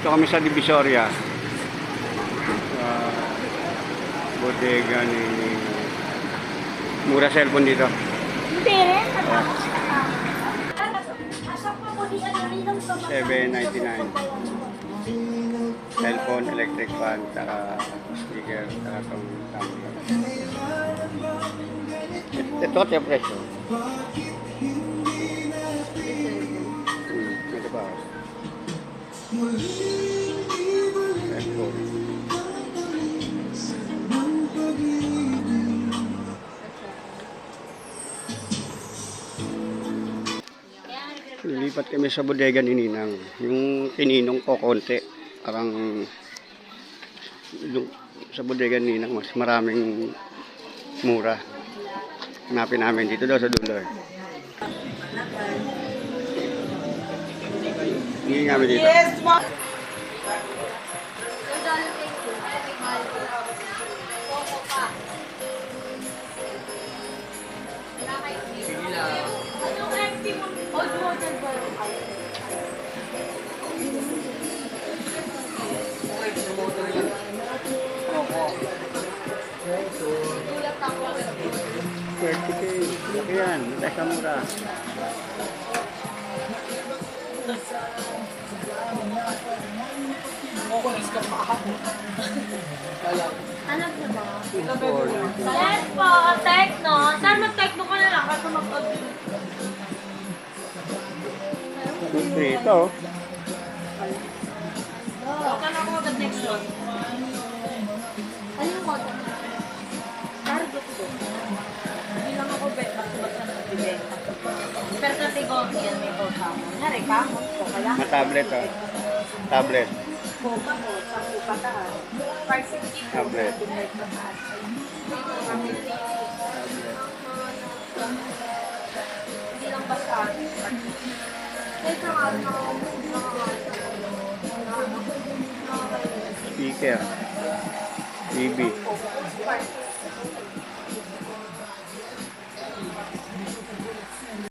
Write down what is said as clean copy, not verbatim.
Dito kami sa Divisoria. Sa bodega ni mura cellphone dito. Hindi rin. Ah, Asap mo ko di ano rin ang $7.99. Cellphone, electric fan, saka speaker, saka itong tumbler. Ito yung presyo. Ito ba? Cellphone. Lilipat kami sa bodega ni Ninang. Yung kininong ko konti. Parang yung sa bodega ni Ninang mas maraming mura. Hanapin namin dito daw sa dulo. Hindi namin dito. Yes, ma. Laki yan. Teka mura. Alam mo ba? Cellphone. Yes po, Tecno. Saan mag-Tecno ka na lang kasi mag-audio. Ito. Okay na ako agad next one. Ano yung model? Cargo ko. Hindi lang ako bet kasi basta nagbibenta. Pero kasi gold yan may gold ako. Nari ka? Kaya? Na tablet oh. Tablet. Boba mo, sa kupatahan. 560 po. Tablet. Hindi lang basta. Ito nga, Speaker. TV.